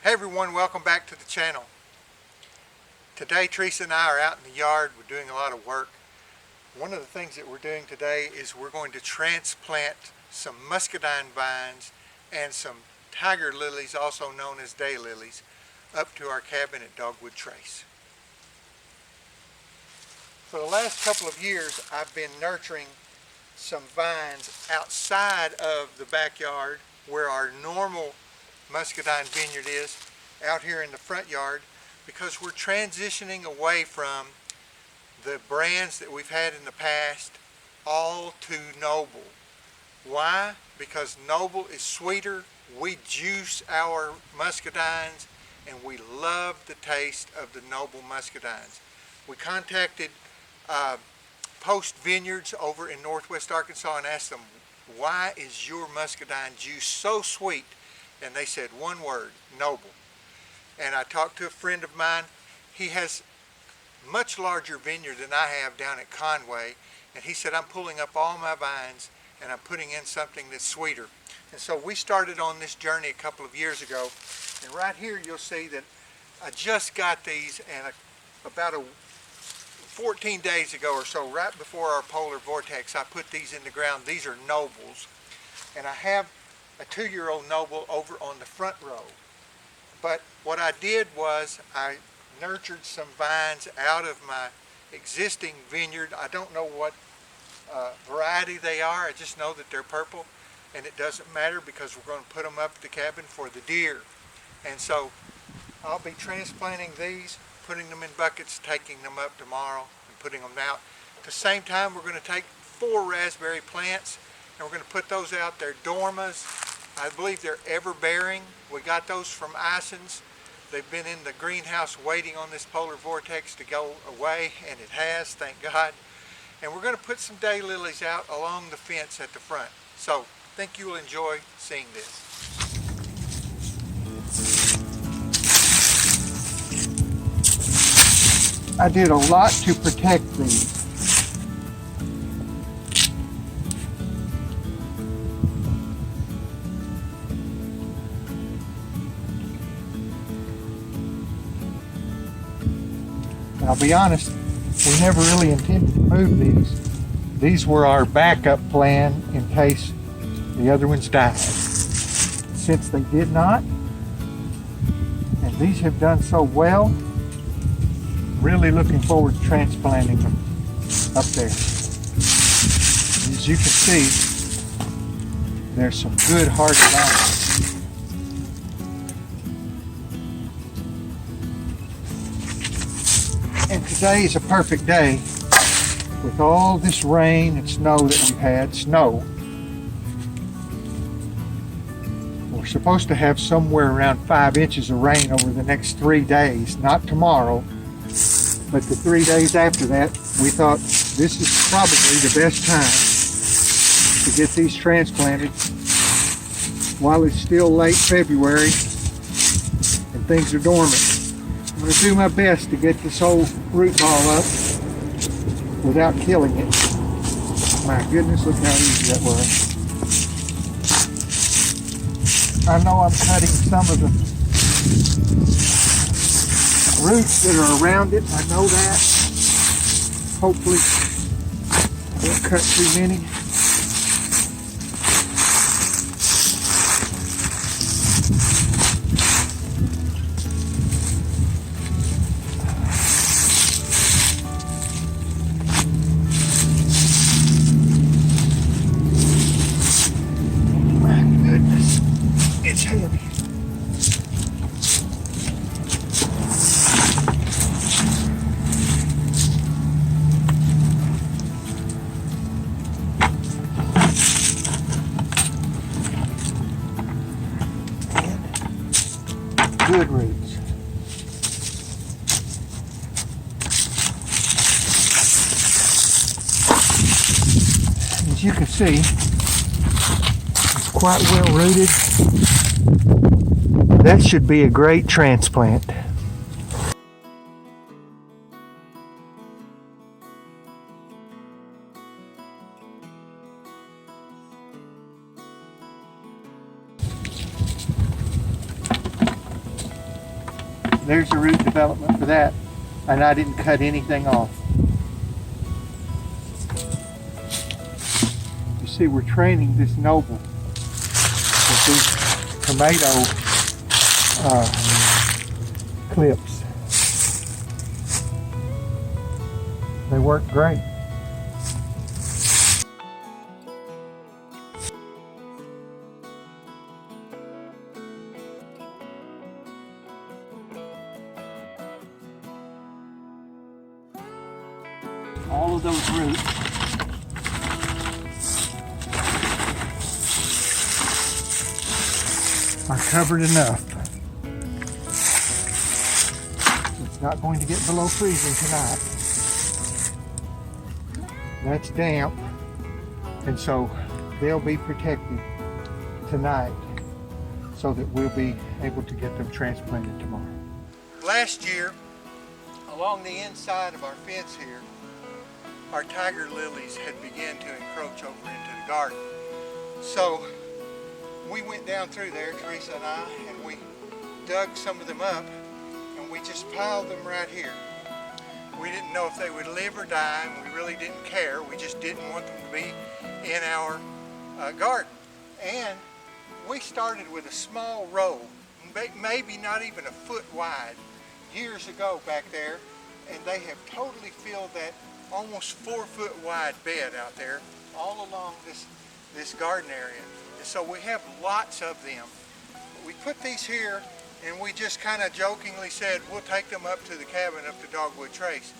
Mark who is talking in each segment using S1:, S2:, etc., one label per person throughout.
S1: Hey everyone, welcome back to the channel. Today Teresa and I are out in the yard. We're doing a lot of work. One of the things that we're doing today is we're going to transplant some muscadine vines and some tiger lilies, also known as daylilies, up to our cabin at Dogwood Trace. For the last couple of years I've been nurturing some vines outside of the backyard where our normal muscadine vineyard is, out here in the front yard, because we're transitioning away from the brands that we've had in the past all to Noble. Why? Because Noble is sweeter. We juice our muscadines and we love the taste of the Noble muscadines. We contacted Post Vineyards over in northwest Arkansas and asked them, why is your muscadine juice so sweet? And they said one word: Noble. And I talked to a friend of mine. He has much larger vineyard than I have down at Conway, and he said, I'm pulling up all my vines and I'm putting in something that's sweeter. And so we started on this journey a couple of years ago, and right here you'll see that I just got these, and about 14 days ago or so, right before our polar vortex, I put these in the ground. These are Nobles, and I have a 2-year-old Noble over on the front row. But what I did was I nurtured some vines out of my existing vineyard. I don't know what variety they are. I just know that they're purple, and it doesn't matter because we're going to put them up at the cabin for the deer. And so I'll be transplanting these, putting them in buckets, taking them up tomorrow and putting them out. At the same time, we're going to take 4 raspberry plants and we're going to put those out. They're dormas. I believe they're ever-bearing. We got those from Ison's. They've been in the greenhouse waiting on this polar vortex to go away, and it has, thank God. And we're going to put some daylilies out along the fence at the front. So I think you'll enjoy seeing this. I did a lot to protect these. I'll be honest, we never really intended to move these. These were our backup plan in case the other ones died. Since they did not, and these have done so well, really looking forward to transplanting them up there. As you can see, there's some good hardy vines. And today is a perfect day with all this rain and snow that we've had. Snow. We're supposed to have somewhere around 5 inches of rain over the next 3 days. Not tomorrow, but the 3 days after that. We thought this is probably the best time to get these transplanted while it's still late February and things are dormant. I'm going to do my best to get this whole root ball up without killing it. My goodness, look how easy that was. I know I'm cutting some of the roots that are around it. I know that. Hopefully I won't cut too many. It's heavy. And good roots. As you can see, it's quite well rooted. That should be a great transplant. there's the root development for that, and I didn't cut anything off. You see, we're training this noble with these tomato clips. They work great. All of those roots are covered enough. It's not going to get below freezing tonight. That's damp, and so they'll be protected tonight so that we'll be able to get them transplanted tomorrow. Last year, along the inside of our fence here, our tiger lilies had begun to encroach over into the garden. So we went down through there, Teresa and I, and we dug some of them up, and we just piled them right here. We didn't know if they would live or die, and we really didn't care. We just didn't want them to be in our garden. And we started with a small row, maybe not even a foot wide, years ago back there, and they have totally filled that almost 4 foot wide bed out there all along this garden area. And so we have lots of them. We put these here and we just kind of jokingly said we'll take them up to the cabin up to Dogwood Trace.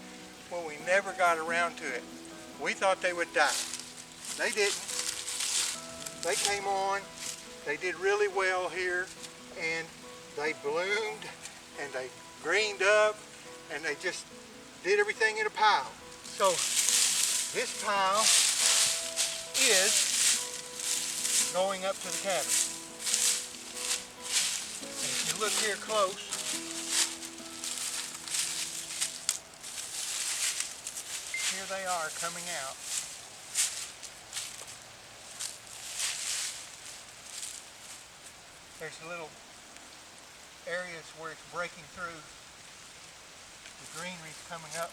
S1: Well, we never got around to it. We thought they would die. They didn't. They came on, they did really well here, and they bloomed and they greened up and they just did everything in a pile. So this pile is going up to the cabin. And if you look here close, here they are coming out. There's little areas where it's breaking through. The greenery's coming up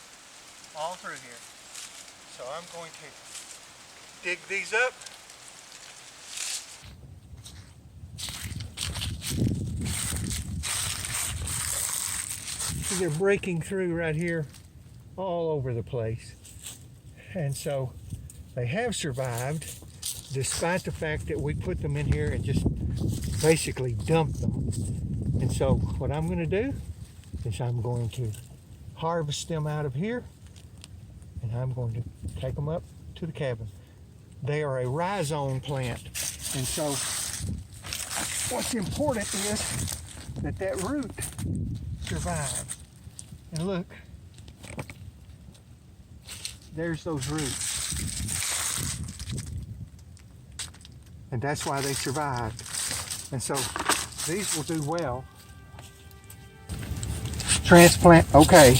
S1: all through here. So I'm going to dig these up. They're breaking through right here all over the place. And so they have survived despite the fact that we put them in here and just basically dumped them. And so what I'm going to do is I'm going to harvest them out of here, and I'm going to take them up to the cabin. They are a rhizome plant, and so what's important is that that root survives. And look, there's those roots, and that's why they survived. And so these will do well. Transplant, okay.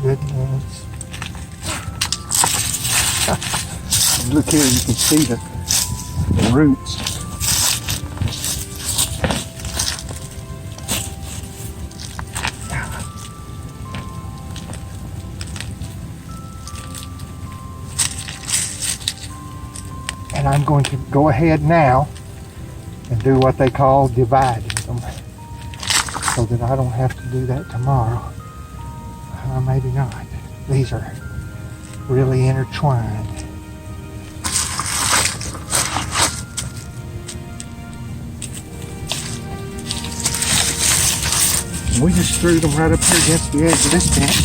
S1: Goodness. Look here, you can see the roots. And I'm going to go ahead now and do what they call dividing them so that I don't have to do that tomorrow. Maybe not. These are really intertwined. We just threw them right up here against the edge of this fence.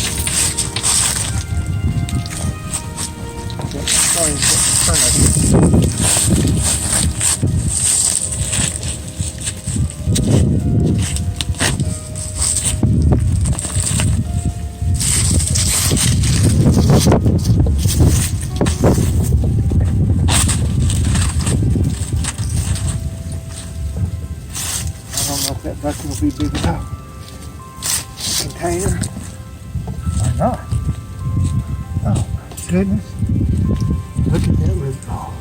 S1: That bucket will be big enough container or not. Oh my goodness. Look at that root ball.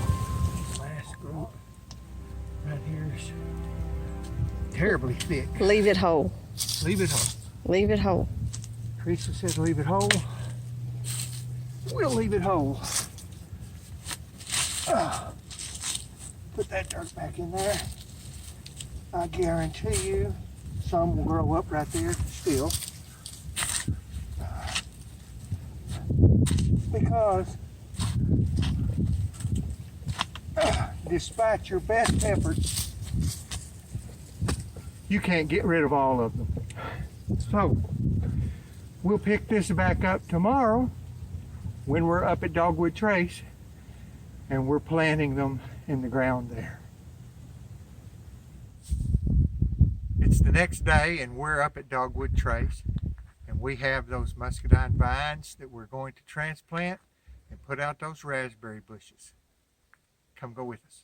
S1: terribly thick.
S2: Leave it whole.
S1: Leave it whole.
S2: Leave it whole.
S1: Teresa says leave it whole. We'll leave it whole. Put that dirt back in there. I guarantee you some will grow up right there still. Because despite your best efforts, you can't get rid of all of them. So we'll pick this back up tomorrow when we're up at Dogwood Trace and we're planting them in the ground there. It's the next day and we're up at Dogwood Trace and we have those muscadine vines that we're going to transplant and put out those raspberry bushes. Come go with us.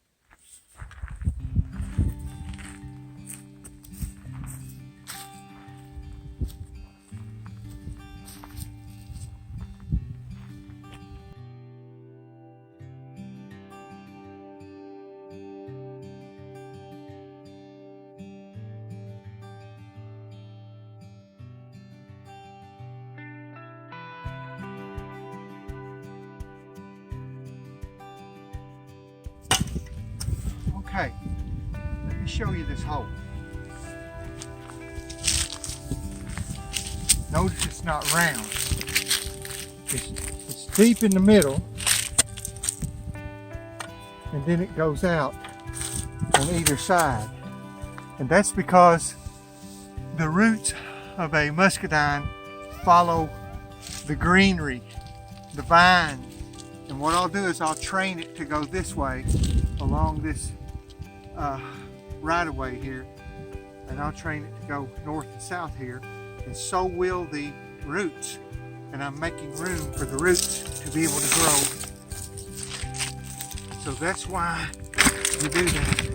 S1: Okay, let me show you this hole. Notice it's not round. It's deep in the middle, and then it goes out on either side. And that's because the roots of a muscadine follow the greenery, the vine. And what I'll do is I'll train it to go this way along this right of way here, and I'll train it to go north and south here, and so will the roots, and I'm making room for the roots to be able to grow. So that's why you do that.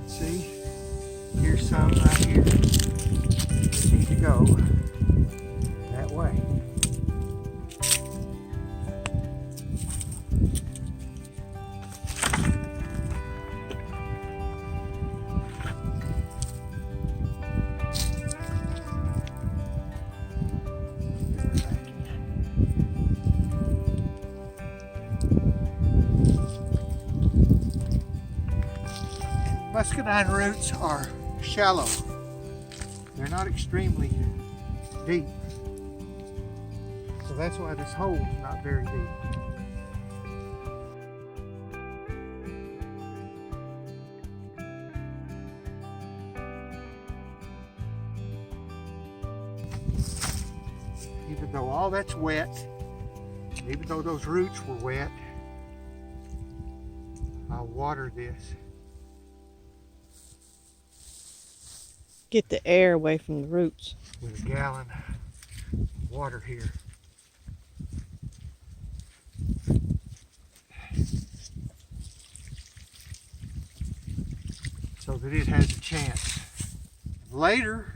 S1: See, here's some right here that need to go that way. Muscadine roots are shallow. They're not extremely deep. So that's why this hole is not very deep. Even though all that's wet, even though those roots were wet, I'll water this.
S2: Get the air away from the roots.
S1: With a gallon of water here. So that it has a chance. Later,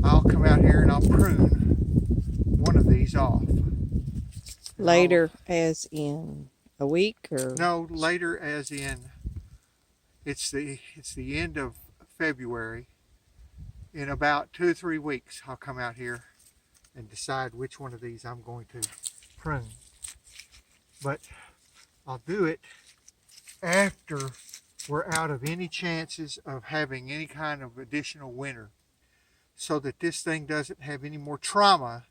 S1: I'll come out here and I'll prune one of these off.
S2: Later as in a week or?
S1: No, later as in it's the end of February. In about 2 or 3 weeks, I'll come out here and decide which one of these I'm going to prune. But I'll do it after we're out of any chances of having any kind of additional winter, so that this thing doesn't have any more trauma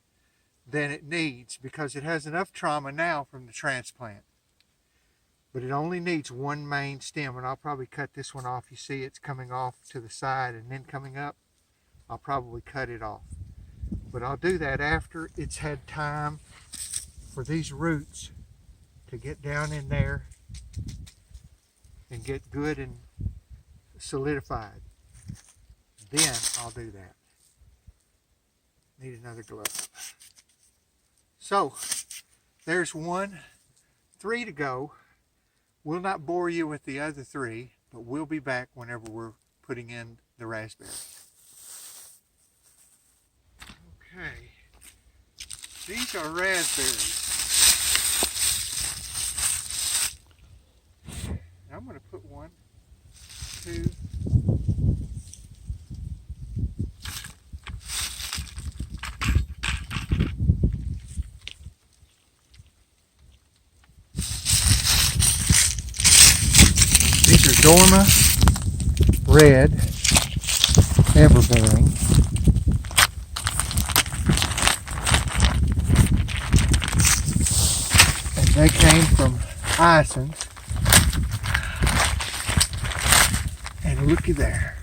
S1: than it needs, because it has enough trauma now from the transplant. But it only needs one main stem, and I'll probably cut this one off. You see it's coming off to the side and then coming up. I'll probably cut it off. But I'll do that after it's had time for these roots to get down in there and get good and solidified. Then I'll do that. Need another glove. So there's 3 to go. We'll not bore you with the other 3, but we'll be back whenever we're putting in the raspberries. Okay, these are raspberries. Dorma Red Everbearing. And they came from Ison's. And looky there.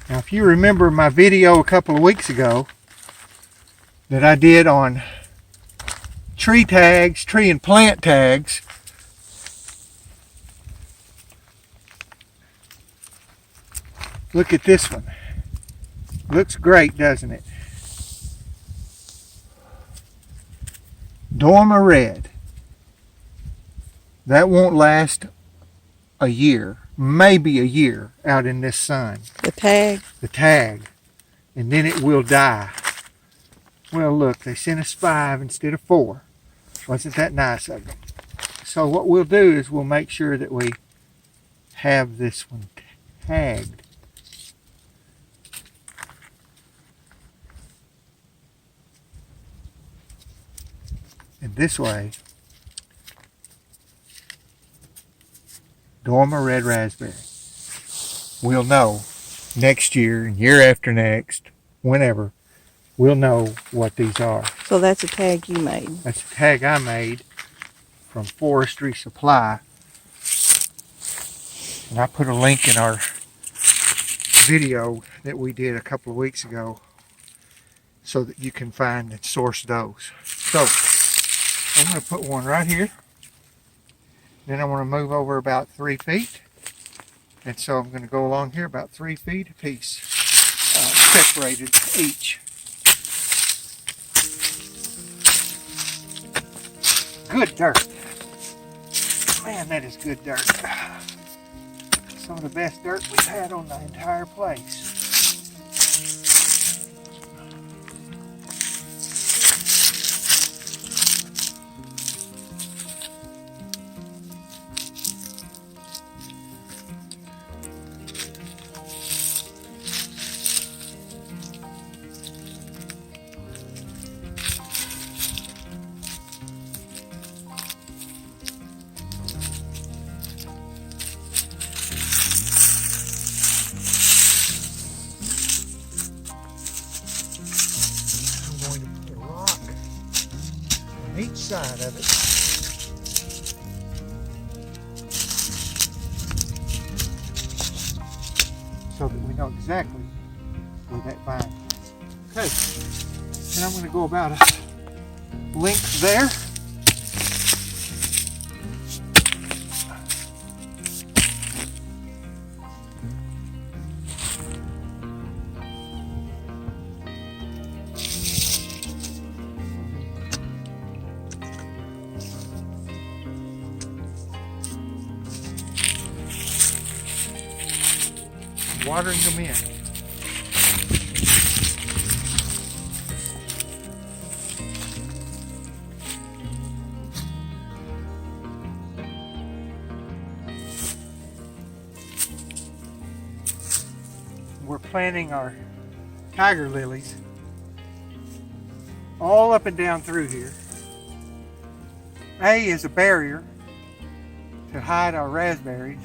S1: Now, if you remember my video a couple of weeks ago that I did on tree tags, tree and plant tags, look at this one. Looks great, doesn't it? Dorma Red. That won't last a year, maybe a year out in this sun.
S2: The tag.
S1: The tag. And then it will die. Well, look, they sent us 5 instead of 4. Wasn't that nice of them? So what we'll do is we'll make sure that we have this one tagged. And this way, Dorma Red Raspberry. We'll know next year, year after next, whenever, we'll know what these are.
S2: So that's a tag you made.
S1: That's a tag I made from Forestry Supply. And I put a link in our video that we did a couple of weeks ago so that you can find and source those. So I'm going to put one right here. Then I want to move over about 3 feet. And so I'm going to go along here about 3 feet apiece, separated each. Good dirt. Man, that is good dirt. Some of the best dirt we've had on the entire place. Each side of it. So that we know exactly where that vine is. Okay, and I'm going to go about a length there. Watering them in. We're planting our tiger lilies all up and down through here. A is a barrier to hide our raspberries.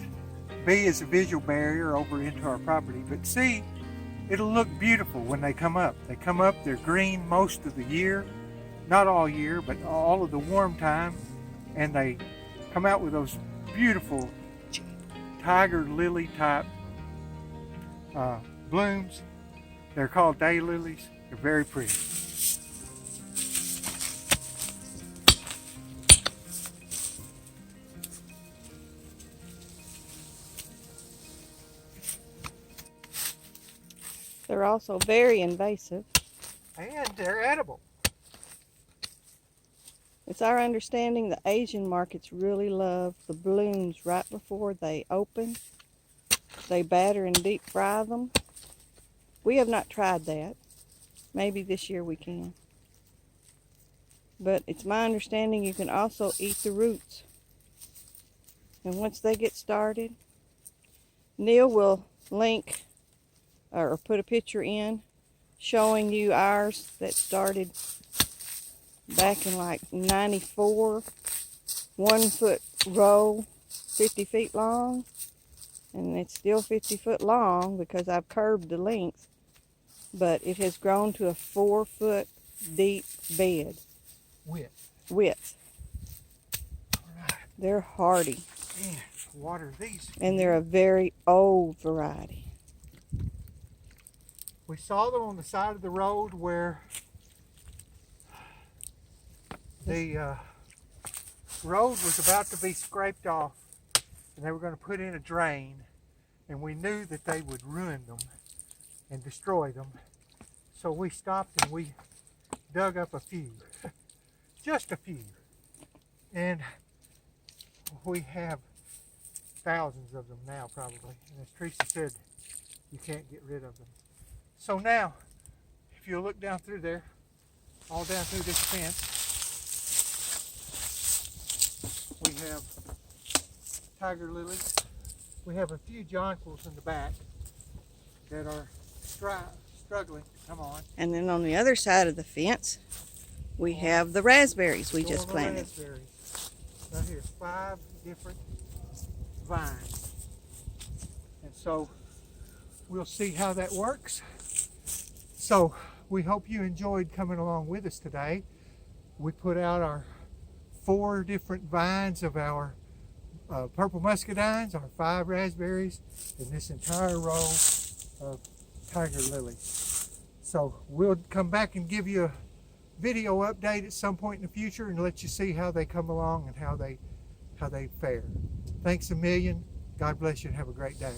S1: B is a visual barrier over into our property, but C, it'll look beautiful when they come up. They come up, they're green most of the year, not all year, but all of the warm time, and they come out with those beautiful tiger lily type blooms. They're called daylilies. They're very pretty.
S2: They're also very invasive.
S1: And they're edible.
S2: It's our understanding the Asian markets really love the blooms right before they open. They batter and deep fry them. We have not tried that. Maybe this year we can. But it's my understanding you can also eat the roots. And once they get started, Neil will link or put a picture in showing you ours that started back in like 94, 1 foot row, 50 feet long, and it's still 50 foot long because I've curved the length, but it has grown to a 4 foot deep bed. Width.
S1: All right.
S2: They're hardy.
S1: And water these.
S2: And they're a very old variety.
S1: We saw them on the side of the road where the road was about to be scraped off, and they were going to put in a drain, and we knew that they would ruin them and destroy them. So we stopped and we dug up a few, just a few. And we have thousands of them now probably. And as Teresa said, you can't get rid of them. So now, if you'll look down through there, all down through this fence, we have tiger lilies. We have a few jonquils in the back that are struggling to come on.
S2: And then on the other side of the fence, we have the raspberries we just planted.
S1: Raspberries. Right here, 5 different vines. And so we'll see how that works. So we hope you enjoyed coming along with us today. We put out our 4 different vines of our purple muscadines, our 5 raspberries, and this entire row of tiger lilies. So we'll come back and give you a video update at some point in the future and let you see how they come along and how they fare. Thanks a million. God bless you and have a great day.